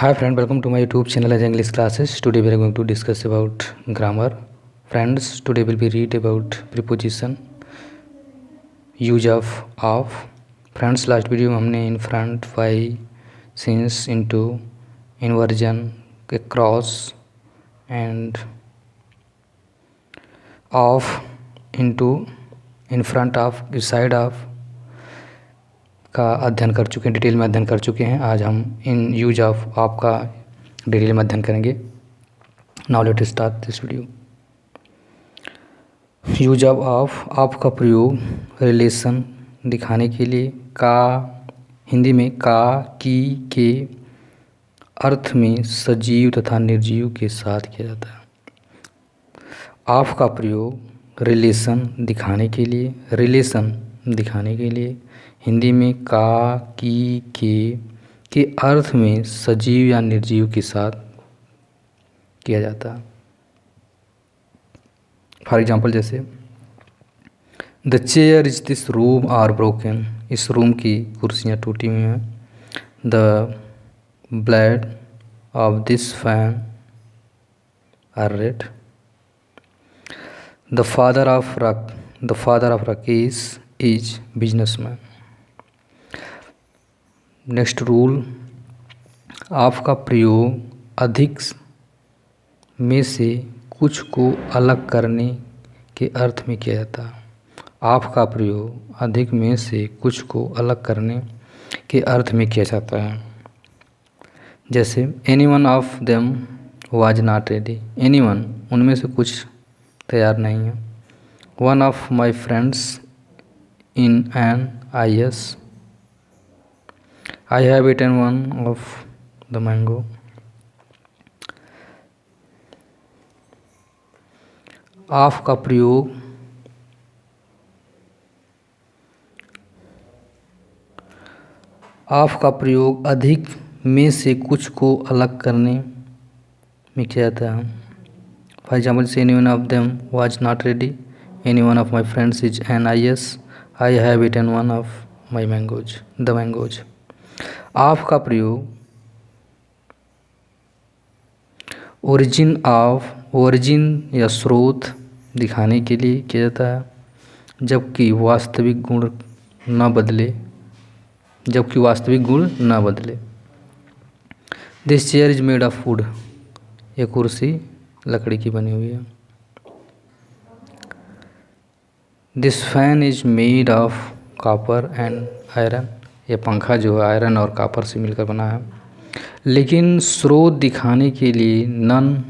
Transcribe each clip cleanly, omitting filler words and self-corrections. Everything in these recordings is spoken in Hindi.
Hi friend, welcome to my YouTube channel as English classes. Today we are going to discuss about grammar. Friends, today will be read about preposition, use of. Friends, last video में हमने in front, by, since, into, inversion, across and of, into, in front of, beside of का अध्ययन कर चुके हैं, डिटेल में अध्ययन कर चुके हैं। आज हम इन यूज ऑफ का डिटेल में अध्ययन करेंगे। Now let start this video. Use of का प्रयोग रिलेशन दिखाने के लिए का, हिंदी में का, की के अर्थ में सजीव तथा निर्जीव के साथ किया जाता है। ऑफ का प्रयोग रिलेशन दिखाने के लिए, रिलेशन दिखाने के लिए हिंदी में का, की के अर्थ में सजीव या निर्जीव के साथ किया जाता है। फॉर एग्जाम्पल जैसे the chair is this room are broken, इस रूम की कुर्सियाँ टूटी हुई हैं। The blade of this fan are red. The father of Rakesh is businessman. Next rule, of का प्रयोग अधिक में से कुछ को अलग करने के अर्थ में किया जाता है। ऑफ का प्रयोग अधिक में से कुछ को अलग करने के अर्थ में किया जाता है। जैसे any one of them was not ready, any one उनमें से कुछ तैयार नहीं है। One of my friends in an IS, I have eaten one of the mango. Of का प्रयोग अधिक में से कुछ को अलग करने में किया जाता है। फॉर एग्जाम्पल से any one of them was not ready, any one of my friends is an IS, I have eaten one of my mangoes. Of का प्रयोग ओरिजिन या स्रोत दिखाने के लिए किया जाता है, जबकि वास्तविक गुण न बदले। This chair is made of would, ये कुर्सी लकड़ी की बनी हुई है। This fan is made of copper and iron, ये पंखा जो है आयरन और कॉपर से मिलकर बना है। लेकिन स्रोत दिखाने के लिए नॉन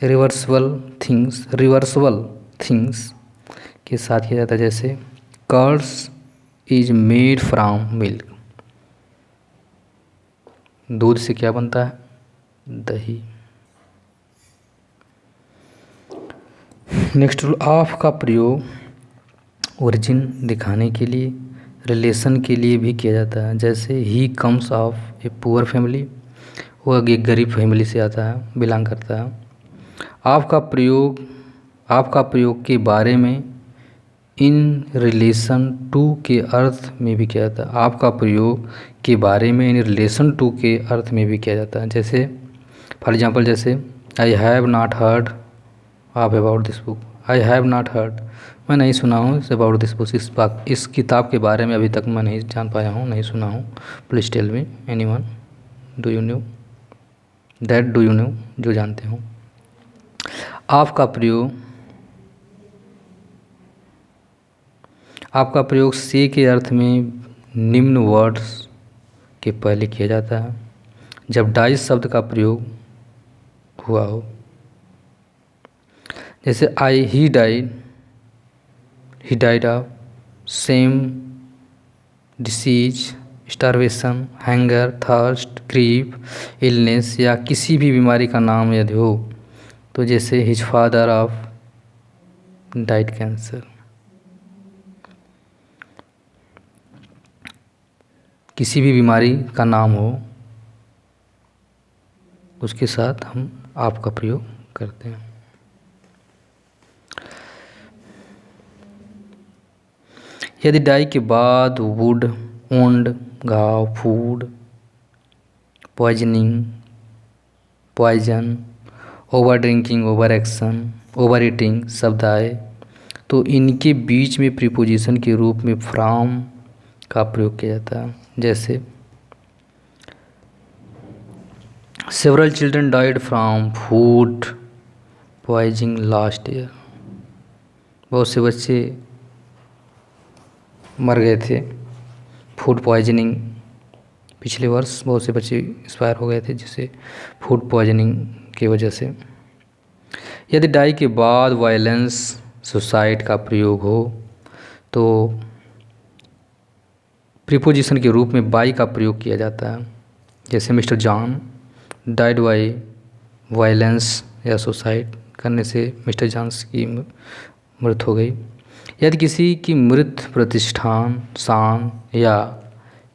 रिवर्सिबल थिंग्स के साथ किया जाता है। जैसे curds is made from milk, दूध से क्या बनता है? दही। नेक्स्ट रूल, ऑफ का प्रयोग ओरिजिन दिखाने के लिए, रिलेशन के लिए भी किया जाता है। जैसे he comes of a poor family, वो एक गरीब फैमिली से आता है, बिलोंग करता है। ऑफ का प्रयोग के बारे में इन रिलेशन टू के अर्थ में भी किया जाता है। ऑफ का प्रयोग के बारे में इन रिलेशन टू के अर्थ में भी किया जाता है। जैसे फॉर एग्जाम्पल जैसे I have not heard of about this book, I have not heard, मैं नहीं सुना हूँ अबाउट दिस बुक, इस किताब के बारे में अभी तक मैं नहीं जान पाया हूँ, नहीं सुना हूँ। Please tell me any one do you knew that, do you knew जो जानते हो। ऑफ का प्रयोग से के अर्थ में निम्न वर्ड्स के पहले किया जाता है, जब डाइज शब्द का प्रयोग हुआ हो। जैसे ही died of same disease, starvation, hunger, thirst, grief, illness या किसी भी बीमारी का नाम यदि हो तो जैसे his father of died cancer. किसी भी बीमारी का नाम हो उसके साथ हम ऑफ का प्रयोग करते हैं। यदि डाई के बाद वुड वुंड घाव, food, poisoning poison, over drinking, over action, over eating शब्द आए तो इनके बीच में प्रीपोजिशन के रूप में फ्रॉम का प्रयोग किया जाता है। जैसे several children died from food poisoning last year, बहुत से बच्चे मर गए थे फूड पॉइजनिंग, पिछले वर्ष बहुत से बच्चे एक्सपायर हो गए थे जिससे फूड पॉइजनिंग की वजह से। यदि डाई के बाद वायलेंस सुसाइड का प्रयोग हो तो प्रीपोजिशन के रूप में बाई का प्रयोग किया जाता है। जैसे mister John died by violence या सुसाइड करने से मिस्टर जॉन्स की मृत्यु हो गई। यदि किसी की मृत प्रतिष्ठान शान या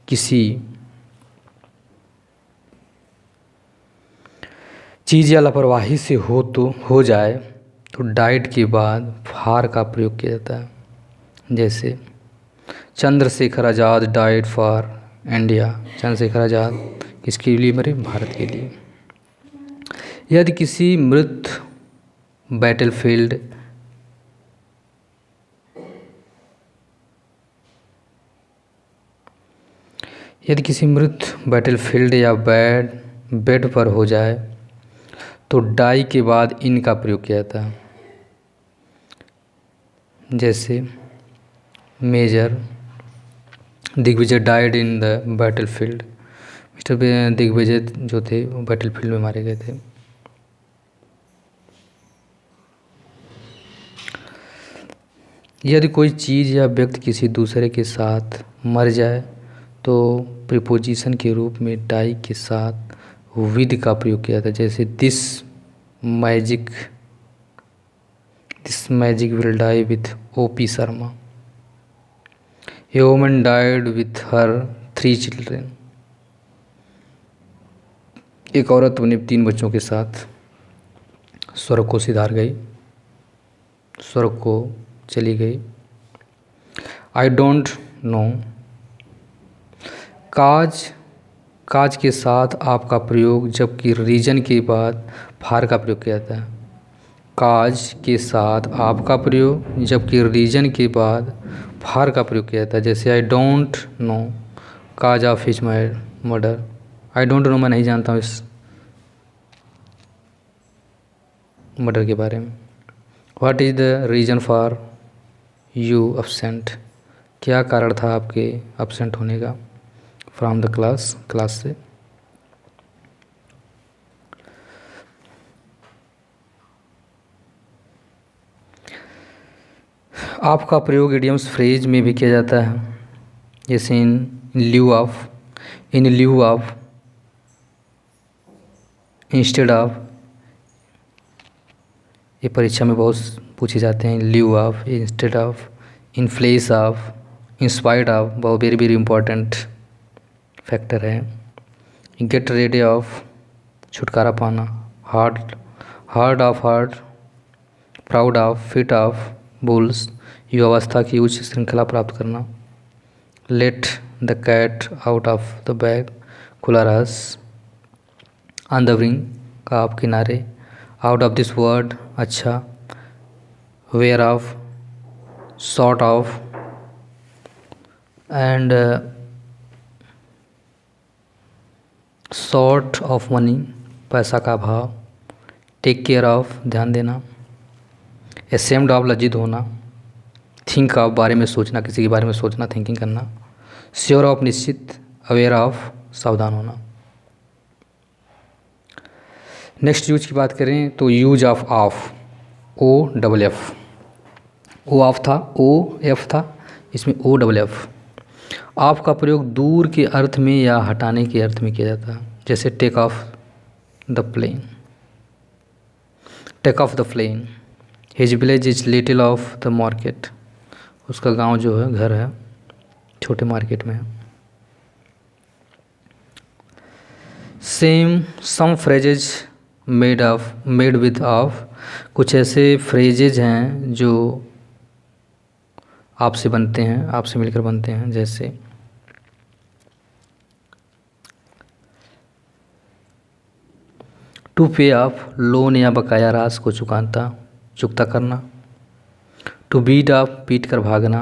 किसी चीज़ या लापरवाही से हो जाए तो डाइट के बाद फार का प्रयोग किया जाता है। जैसे Chandrashekhar Azad diet for India, Chandrashekhar Azad किसके लिए मरे? भारत के लिए। यदि किसी मृत बैटलफील्ड या बेड पर हो जाए तो डाई के बाद इन का प्रयोग किया जाता है। जैसे major Digvijay died in the battlefield, mister Digvijay जो थे वो बैटलफील्ड में मारे गए थे। यदि कोई चीज़ या व्यक्ति किसी दूसरे के साथ मर जाए तो प्रीपोजिशन के रूप में डाई के साथ विद का प्रयोग किया जाता है। जैसे this magic will die with O.P. Sharma. A woman died with her 3 children, एक औरत अपने 3 बच्चों के साथ स्वर्ग को सिधार गई, स्वर्ग को चली गई। आई डोंट नो काज के साथ आपका प्रयोग जबकि रीजन के बाद फार का प्रयोग किया जाता है। काज के साथ आपका प्रयोग जबकि रीजन के बाद फार का प्रयोग किया जाता है। जैसे I don't know cause of his murder, I don't know मैं नहीं जानता हूँ इस मर्डर के बारे में। What is the reason for you absent, क्या कारण था आपके absent होने का? फ्रॉम द क्लास से। आपका प्रयोग इडियम्स फ्रेज में भी किया जाता है। जैसे in lieu of, instead of, ये परीक्षा में बहुत पूछे जाते हैं। Lieu of, instead of, in place of, in spite of, बहुत वेरी इंपॉर्टेंट फैक्टर है। गेट रेडी ऑफ, छुटकारा पाना। Hard of hard, proud of, fit of, bulls, युवावस्था की उच्च श्रृंखला प्राप्त करना। Let the cat out of the bag, खुला रहस। ऑन द विंग का आप किनारे। आउट ऑफ दिस वर्ड, अच्छा। Where of, sort of, and short of money, पैसा का अभाव। टेक केयर ऑफ, ध्यान देना। एसेम्ड ऑफ, लज्जित होना। थिंक ऑफ, बारे में सोचना, किसी के बारे में सोचना, थिंकिंग करना। श्योर ऑफ, निश्चित। अवेयर ऑफ, सावधान होना। नेक्स्ट यूज की बात करें तो use of OFF, O off था, OF था, इसमें OFF। ऑफ का प्रयोग दूर के अर्थ में या हटाने के अर्थ में किया जाता है। जैसे take off the plane, his village is little of the market, उसका गांव जो है, घर है, छोटे मार्केट में है। सम फ्रेजेज मेड विद ऑफ, कुछ ऐसे फ्रेजेज हैं जो आपसे बनते हैं, आपसे मिलकर बनते हैं। जैसे टू पे ऑफ लोन या बकाया राशि को चुकता करना। टू बीट ऑफ पीट कर भागना।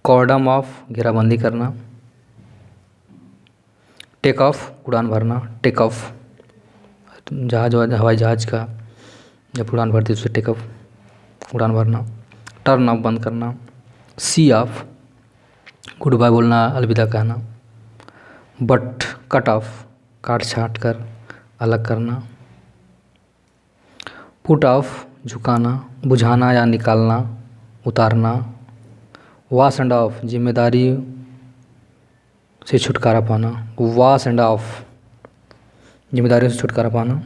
कॉर्डम ऑफ घेराबंदी करना। टेक ऑफ उड़ान भरना। टेक ऑफ जहाज हवाई जहाज का जब उड़ान भरती है उससे टेक ऑफ उड़ान भरना। टर्न ऑफ बंद करना। सी ऑफ गुड बाय बोलना, अलविदा कहना। बट कट ऑफ काट छाट कर अलग करना। पुट ऑफ झुकाना, बुझाना या निकालना, उतारना। वॉश एंड ऑफ जिम्मेदारी से छुटकारा पाना। वॉश एंड ऑफ जिम्मेदारियों से छुटकारा पाना।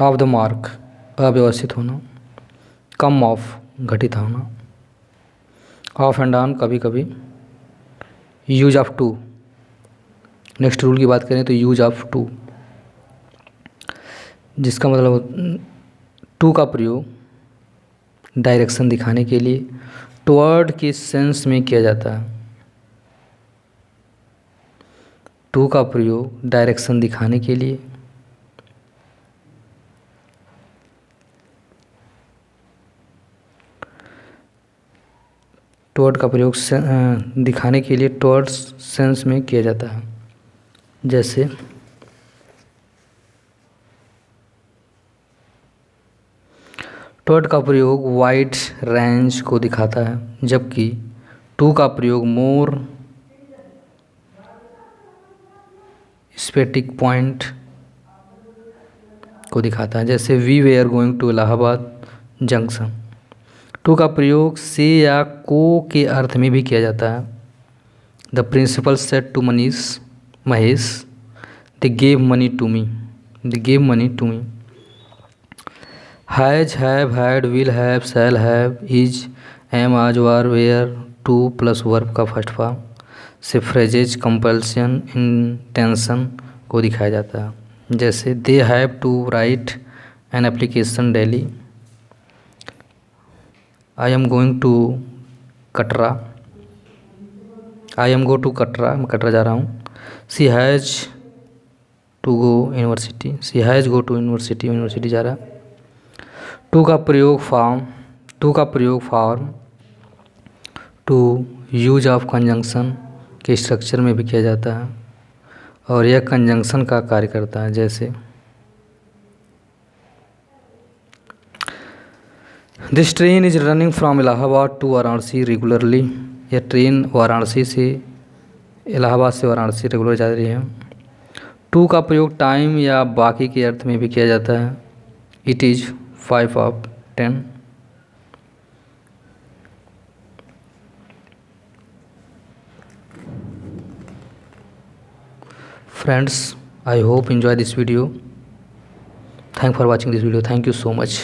ऑफ द मार्क अव्यवस्थित होना। कम ऑफ घटित होना। ऑफ एंड ऑन कभी कभी। Use of to next rule की बात करें तो यूज ऑफ टू जिसका मतलब टू का प्रयोग डायरेक्शन दिखाने के लिए टुवर्ड के सेंस में किया जाता है। टू का प्रयोग डायरेक्शन दिखाने के लिए टुवर्ड का प्रयोग दिखाने के लिए टुवर्ड्स सेंस में किया जाता है। जैसे टुवर्ड का प्रयोग वाइड रेंज को दिखाता है जबकि टू का प्रयोग मोर स्पेसिफिक पॉइंट को दिखाता है। जैसे we were going to Allahabad junction. To का प्रयोग से या को के अर्थ में भी किया जाता है। The principal said to Mahesh they gave money to me. They gave money to me. Has have had will have shall have is am आज was were to plus verb का फर्स्ट फॉर्म से फ्रेजेज कंपल्सन इंटेंशन को दिखाया जाता है। जैसे they have to write an application daily. I am going to Katra. I am go to Katra, मैं कटरा जा रहा हूँ। She has to go university. She has go to university, university जा रहा है। टू का प्रयोग form to use of conjunction के स्ट्रक्चर में भी किया जाता है और यह कंजंक्शन का कार्य करता है। जैसे this train is running from Allahabad to Varanasi regularly. यह ट्रेन इलाहाबाद से वाराणसी रेगुलर जा रही है। टू का प्रयोग टाइम या बाकी के अर्थ में भी किया जाता है। It is 5 of 10। Friends, I hope enjoy this video. Thanks for watching this video. Thank you so much.